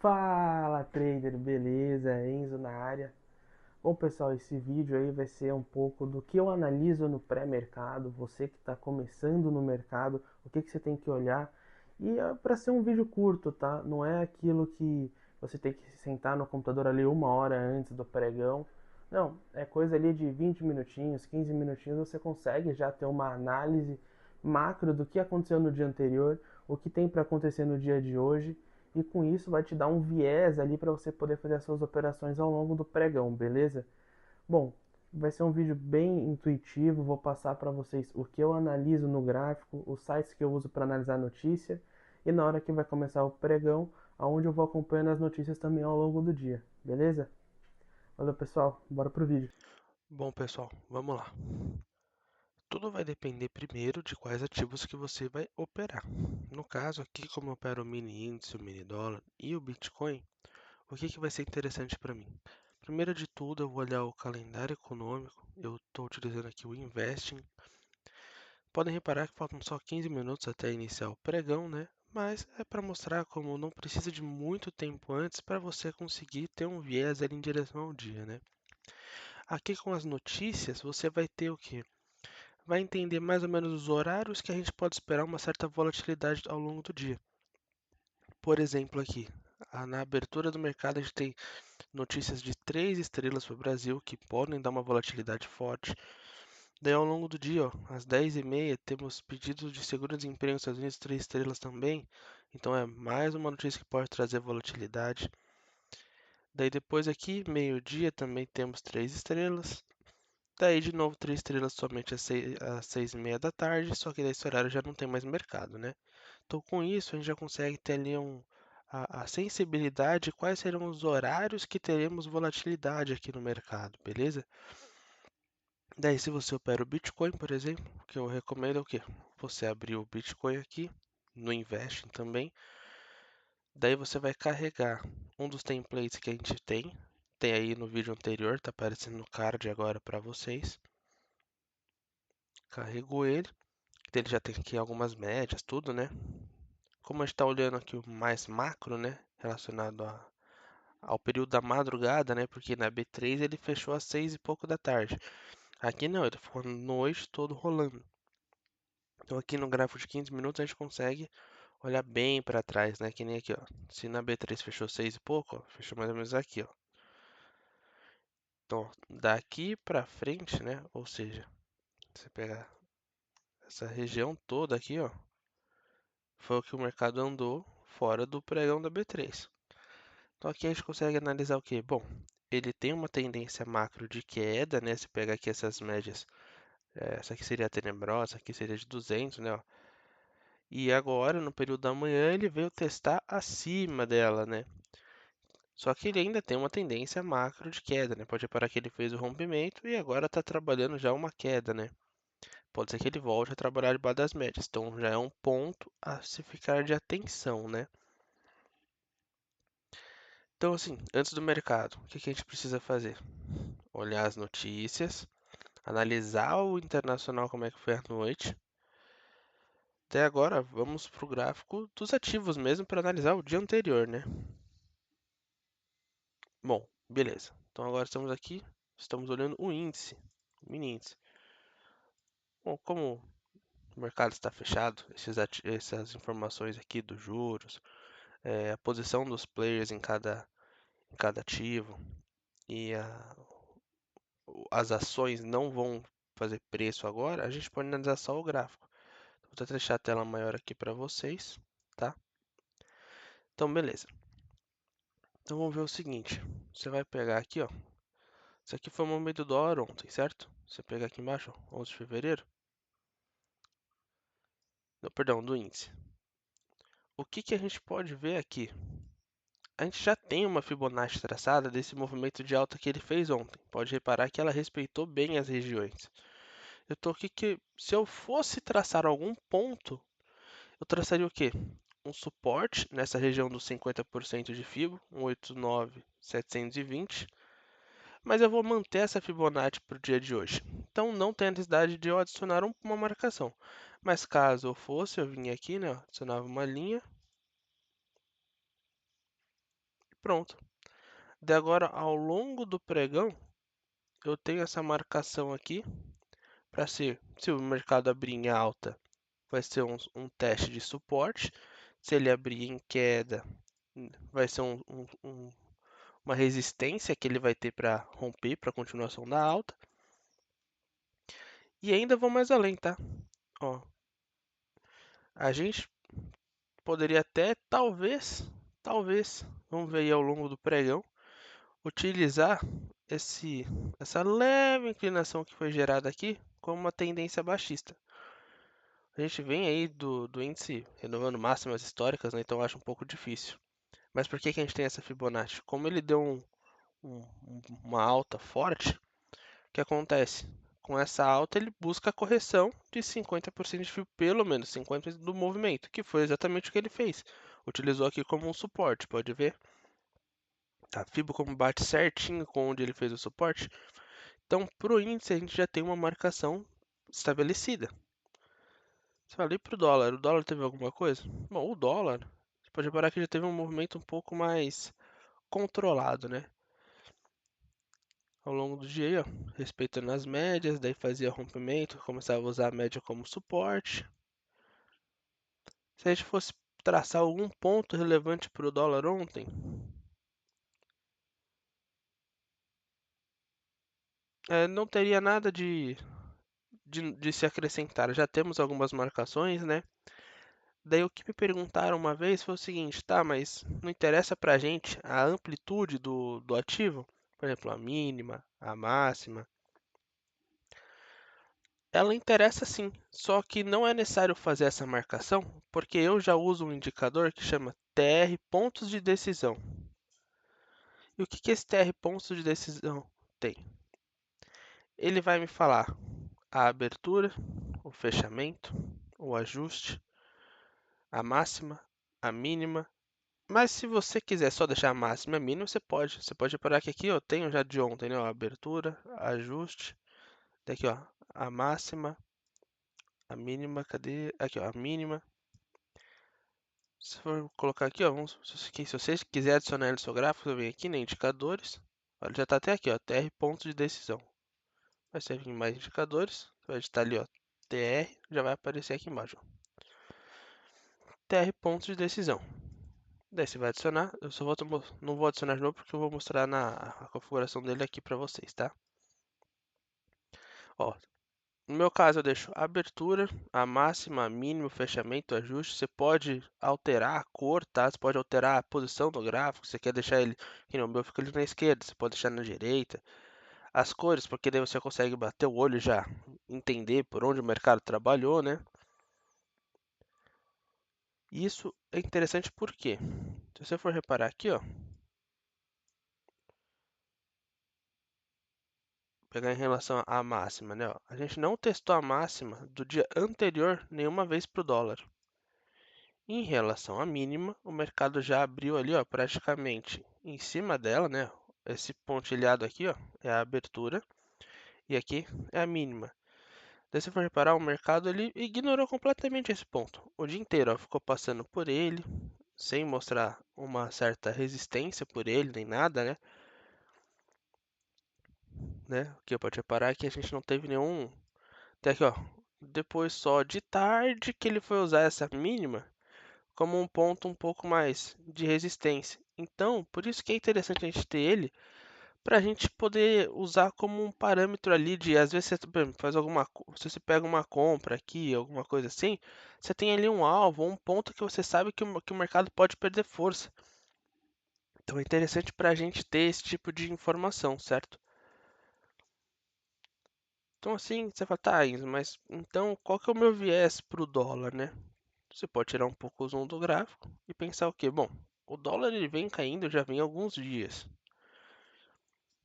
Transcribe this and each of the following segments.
Fala trader, beleza? Enzo na área. Bom pessoal, esse vídeo aí vai ser um pouco do que eu analiso no pré-mercado, você que está começando no mercado, o que você tem que olhar. E é para ser um vídeo curto, tá? Não é aquilo que você tem que sentar no computador ali 1 hora antes do pregão. Não, é coisa ali de 20 minutinhos, 15 minutinhos, você consegue já ter uma análise macro do que aconteceu no dia anterior, o que tem para acontecer no dia de hoje, e com isso vai te dar um viés ali para você poder fazer as suas operações ao longo do pregão, beleza? Bom, vai ser um vídeo bem intuitivo, vou passar para vocês o que eu analiso no gráfico, os sites que eu uso para analisar a notícia e na hora que vai começar o pregão, aonde eu vou acompanhando as notícias também ao longo do dia, beleza? Valeu pessoal, bora pro vídeo. Bom, pessoal, vamos lá. Tudo vai depender primeiro de quais ativos que você vai operar. No caso aqui, como eu opero o mini índice, o mini dólar e o Bitcoin, o que vai ser interessante para mim? Primeiro de tudo, eu vou olhar o calendário econômico. Eu estou utilizando aqui o Investing. Podem reparar que faltam só 15 minutos até iniciar o pregão, né? Mas é para mostrar como não precisa de muito tempo antes para você conseguir ter um viés ali em direção ao dia, né? Aqui com as notícias, você vai ter o quê? Vai entender mais ou menos os horários que a gente pode esperar uma certa volatilidade ao longo do dia. Por exemplo, aqui, na abertura do mercado, a gente tem notícias de 3 estrelas para o Brasil que podem dar uma volatilidade forte. Daí, ao longo do dia, ó, às 10h30, temos pedidos de seguro-desemprego nos Estados Unidos, 3 estrelas também. Então, é mais uma notícia que pode trazer volatilidade. Daí, depois aqui, meio-dia, também temos 3 estrelas. Daí, de novo, 3 estrelas somente às 6h30 da tarde, só que nesse horário já não tem mais mercado, né? Então, com isso, a gente já consegue ter ali a sensibilidade de quais serão os horários que teremos volatilidade aqui no mercado, beleza? Daí, se você opera o Bitcoin, por exemplo, o que eu recomendo é o quê? Você abrir o Bitcoin aqui, no Investing também. Daí você vai carregar um dos templates que a gente tem aí no vídeo anterior, tá aparecendo no card agora para vocês. Carregou ele. Ele já tem aqui algumas médias, tudo, né? Como a gente está olhando aqui o mais macro, né? Relacionado ao período da madrugada, né? Porque na B3 ele fechou às 6 e pouco da tarde. Aqui não, ele ficou a noite todo rolando. Então aqui no gráfico de 15 minutos a gente consegue olhar bem para trás, né? Que nem aqui, ó. Se na B3 fechou 6 e pouco, ó, fechou mais ou menos aqui, ó. Então, daqui para frente, né? Ou seja, você pegar essa região toda aqui, ó, foi o que o mercado andou fora do pregão da B3. Então aqui a gente consegue analisar o que? Bom, ele tem uma tendência macro de queda, né? Se pegar aqui essas médias, essa aqui seria a tenebrosa, aqui seria de 200, né? Ó. E agora, no período da manhã, ele veio testar acima dela, né? Só que ele ainda tem uma tendência macro de queda, né? Pode reparar que ele fez o rompimento e agora está trabalhando já uma queda, né? Pode ser que ele volte a trabalhar debaixo das médias. Então já é um ponto a se ficar de atenção, né? Então, assim, antes do mercado, o que a gente precisa fazer? Olhar as notícias, analisar o internacional como é que foi a noite. Até agora, vamos para o gráfico dos ativos mesmo para analisar o dia anterior, né? Bom, beleza. Então agora estamos olhando o índice, o mini índice. Bom, como o mercado está fechado, essas informações aqui dos juros, a posição dos players em cada ativo e as ações não vão fazer preço agora, a gente pode analisar só o gráfico. Vou deixar a tela maior aqui para vocês, tá? Então, beleza. Então, vamos ver o seguinte. Você vai pegar aqui, ó. Isso aqui foi o momento do dólar ontem, certo? Você pegar aqui embaixo, ó, 11 de fevereiro. Não, perdão, do índice. O que a gente pode ver aqui? A gente já tem uma Fibonacci traçada desse movimento de alta que ele fez ontem. Pode reparar que ela respeitou bem as regiões. Eu tô aqui que, se eu fosse traçar algum ponto, eu traçaria o quê? Um suporte nessa região dos 50% de Fibo, 189,720. Mas eu vou manter essa Fibonacci para o dia de hoje. Então não tem a necessidade de eu adicionar uma marcação. Mas caso eu fosse, eu vinha aqui, né, adicionava uma linha Pronto. De agora, ao longo do pregão, eu tenho essa marcação aqui para ser, se o mercado abrir em alta, vai ser um teste de suporte. Se ele abrir em queda, vai ser uma resistência que ele vai ter para romper, para a continuação da alta. E ainda vou mais além, tá? Ó, a gente poderia até, talvez, vamos ver aí ao longo do pregão, utilizar essa leve inclinação que foi gerada aqui como uma tendência baixista. A gente vem aí do índice renovando máximas históricas, né? Então eu acho um pouco difícil. Mas por que que a gente tem essa Fibonacci? Como ele deu uma alta forte, o que acontece? Com essa alta, ele busca a correção de 50% de fio, pelo menos 50% do movimento, que foi exatamente o que ele fez. Utilizou aqui como um suporte, pode ver? A Fibo como bate certinho com onde ele fez o suporte. Então, para o índice, a gente já tem uma marcação estabelecida. Você fala, e para o dólar teve alguma coisa? Bom, o dólar, você pode reparar que já teve um movimento um pouco mais controlado, né? Ao longo do dia, aí, ó, respeitando as médias, daí fazia rompimento, começava a usar a média como suporte. Se a gente fosse traçar algum ponto relevante para o dólar ontem, não teria nada de se acrescentar. Já temos algumas marcações, né? Daí o que me perguntaram uma vez foi o seguinte, tá, mas não interessa pra gente a amplitude do ativo? Por exemplo, a mínima, a máxima. Ela interessa sim, só que não é necessário fazer essa marcação, porque eu já uso um indicador que chama TR pontos de decisão. E o que que esse TR pontos de decisão tem? Ele vai me falar a abertura, o fechamento, o ajuste, a máxima, a mínima. Mas se você quiser só deixar a máxima e a mínima, você pode. Você pode reparar que aqui eu tenho já de ontem, né? Ó, abertura, ajuste. Daqui, ó, a máxima, a mínima, cadê? Aqui, ó, a mínima. Se for colocar aqui, ó, se você quiser adicionar ele no seu gráfico, você vem aqui, né? Indicadores. Olha, já está até aqui, ó, TR pontos de decisão. Vai ser vir mais indicadores. Você vai digitar ali, ó, TR, já vai aparecer aqui embaixo, ó. TR pontos de decisão. Daí você vai adicionar, eu só não vou adicionar de novo porque eu vou mostrar a configuração dele aqui para vocês, tá? Ó, no meu caso eu deixo a abertura, a máxima, a mínima, o fechamento, o ajuste. Você pode alterar a cor, tá? Você pode alterar a posição do gráfico, você quer deixar ele, que não, o meu fica ali na esquerda, você pode deixar na direita. As cores, porque daí você consegue bater o olho e já entender por onde o mercado trabalhou, né? Isso é interessante porque, se você for reparar aqui, ó, pegar em relação à máxima, né? Ó, a gente não testou a máxima do dia anterior nenhuma vez para o dólar. Em relação à mínima, o mercado já abriu ali, ó, praticamente em cima dela, né? Esse pontilhado aqui, ó, é a abertura e aqui é a mínima. Daí se for reparar, o mercado ele ignorou completamente esse ponto. O dia inteiro, ó, ficou passando por ele, sem mostrar uma certa resistência por ele, nem nada, né? O que pode reparar é que a gente não teve nenhum. Até aqui, ó. Depois só de tarde que ele foi usar essa mínima como um ponto um pouco mais de resistência. Então, por isso que é interessante a gente ter ele para a gente poder usar como um parâmetro ali de, às vezes você por exemplo, faz se você pega uma compra aqui, alguma coisa assim, você tem ali um alvo, um ponto que você sabe que o mercado pode perder força. Então é interessante para a gente ter esse tipo de informação, certo? Então assim, você fala, tá, Enzo, mas então qual que é o meu viés para o dólar, né? Você pode tirar um pouco o zoom do gráfico e pensar o quê? Bom, o dólar ele vem caindo já vem alguns dias.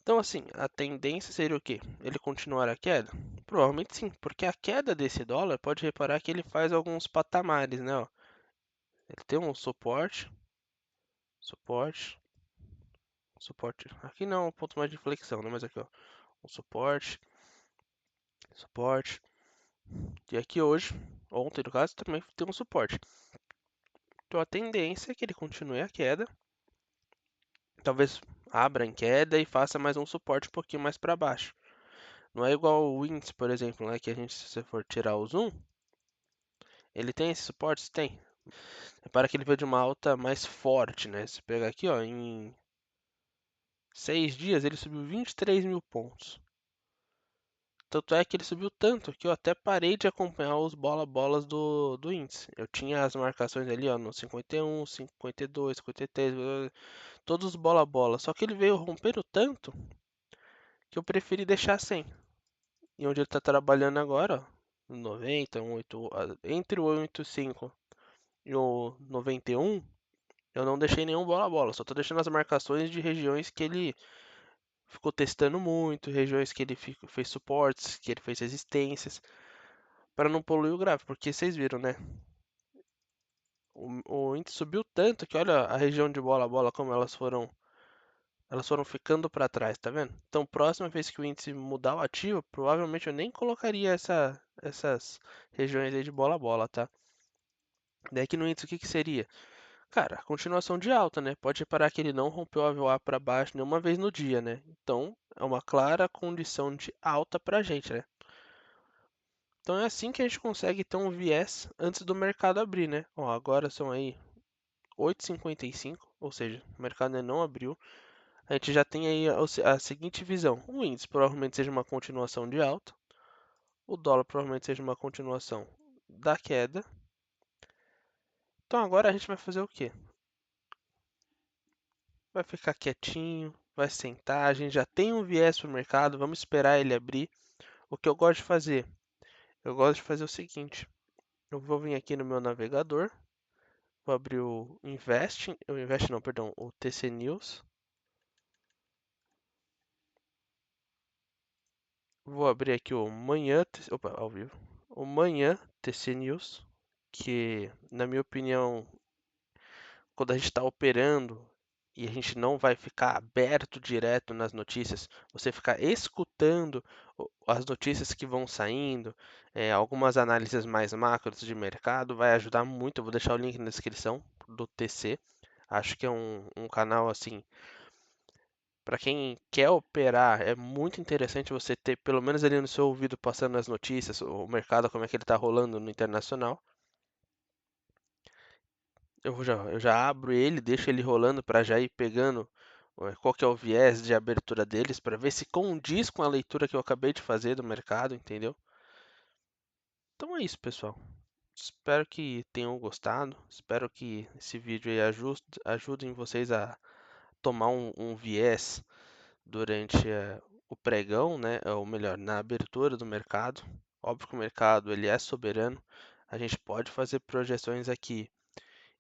Então, assim, a tendência seria o quê? Ele continuar a queda? Provavelmente sim, porque a queda desse dólar, pode reparar que ele faz alguns patamares, né? Ó. Ele tem um suporte, suporte, suporte. Aqui não é um ponto mais de inflexão, né? Mas aqui, ó, um suporte, suporte. E aqui hoje, ontem no caso, também tem um suporte. Então a tendência é que ele continue a queda talvez abra em queda e faça mais um suporte um pouquinho mais para baixo. Não é igual o índice, por exemplo, né, que a gente, se você for tirar o zoom, ele tem esses suportes? Tem. Repara que ele veio de uma alta mais forte, né? Se pegar aqui, ó, em 6 dias ele subiu 23 mil pontos. Tanto é que ele subiu tanto que eu até parei de acompanhar os bola-bolas do índice. Eu tinha as marcações ali, ó, no 51, 52, 53, todos os bola-bola. Só que ele veio rompendo tanto que eu preferi deixar sem. E onde ele está trabalhando agora, ó, no 90, 18, entre o 185 e o 91, eu não deixei nenhum bola-bola. Só estou deixando as marcações de regiões que ele ficou testando muito, regiões que ele fez suportes, que ele fez resistências, para não poluir o gráfico, porque vocês viram, né? O índice subiu tanto que olha a região de bola a bola como elas foram ficando para trás, tá vendo? Então, próxima vez que o índice mudar o ativo, provavelmente eu nem colocaria essas regiões aí de bola a bola, tá? Daí aqui no índice o que que seria? Cara, continuação de alta, né? Pode reparar que ele não rompeu a VWAP para baixo nenhuma vez no dia, né? Então, é uma clara condição de alta pra gente, né? Então é assim que a gente consegue ter um viés antes do mercado abrir, né? Ó, agora são aí 8h55, ou seja, o mercado ainda não abriu. A gente já tem aí a seguinte visão: o índice provavelmente seja uma continuação de alta, o dólar provavelmente seja uma continuação da queda. Então agora a gente vai fazer o quê? Vai ficar quietinho, vai sentar, a gente já tem um viés para o mercado, vamos esperar ele abrir. O que eu gosto de fazer? Eu gosto de fazer o seguinte: eu vou vir aqui no meu navegador, vou abrir o Invest não, perdão, o TC News. Vou abrir aqui o Manhã, opa, ao vivo. O Manhã TC News, que na minha opinião, quando a gente está operando e a gente não vai ficar aberto direto nas notícias, você ficar escutando as notícias que vão saindo, algumas análises mais macros de mercado, vai ajudar muito. Eu vou deixar o link na descrição do TC. Acho que é um canal assim. Para quem quer operar, é muito interessante você ter pelo menos ali no seu ouvido passando as notícias, o mercado, como é que ele está rolando no internacional. Eu já abro ele, deixo ele rolando para já ir pegando qual que é o viés de abertura deles, para ver se condiz com a leitura que eu acabei de fazer do mercado, entendeu? Então é isso, pessoal. Espero que tenham gostado. Espero que esse vídeo aí ajude vocês a tomar um viés durante o pregão, né? Ou melhor, na abertura do mercado. Óbvio que o mercado ele é soberano. A gente pode fazer projeções aqui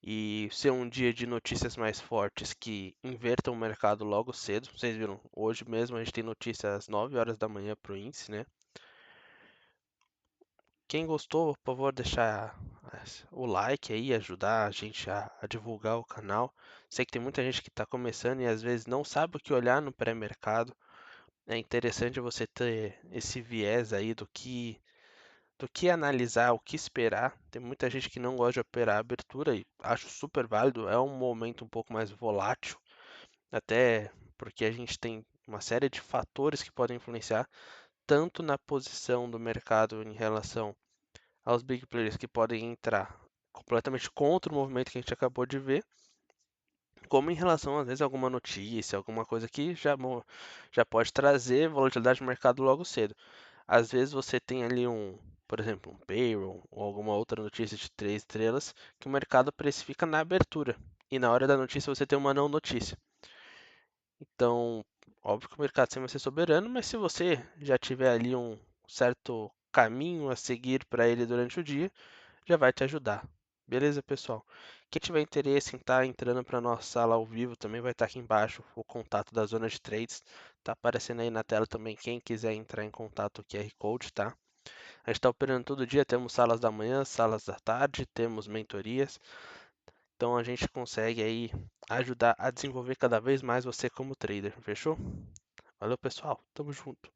e ser um dia de notícias mais fortes que invertam o mercado logo cedo. Vocês viram, hoje mesmo a gente tem notícia às 9 horas da manhã para o índice, né? Quem gostou, por favor, deixar o like aí, ajudar a gente a divulgar o canal. Sei que tem muita gente que está começando e às vezes não sabe o que olhar no pré-mercado. É interessante você ter esse viés aí do que analisar, o que esperar. Tem muita gente que não gosta de operar a abertura e acho super válido. É um momento um pouco mais volátil, até porque a gente tem uma série de fatores que podem influenciar tanto na posição do mercado em relação aos big players que podem entrar completamente contra o movimento que a gente acabou de ver, como em relação, às vezes, a alguma notícia, alguma coisa que já pode trazer volatilidade no mercado logo cedo. Às vezes você tem ali por exemplo, um payroll ou alguma outra notícia de 3 estrelas que o mercado precifica na abertura. E na hora da notícia você tem uma não notícia. Então, óbvio que o mercado sempre vai ser soberano, mas se você já tiver ali um certo caminho a seguir para ele durante o dia, já vai te ajudar. Beleza, pessoal? Quem tiver interesse em estar entrando para a nossa sala ao vivo também vai estar aqui embaixo o contato da zona de trades. Tá aparecendo aí na tela também quem quiser entrar em contato o QR Code, tá? A gente está operando todo dia, temos salas da manhã, salas da tarde, temos mentorias. Então a gente consegue aí ajudar a desenvolver cada vez mais você como trader, fechou? Valeu, pessoal. Tamo junto.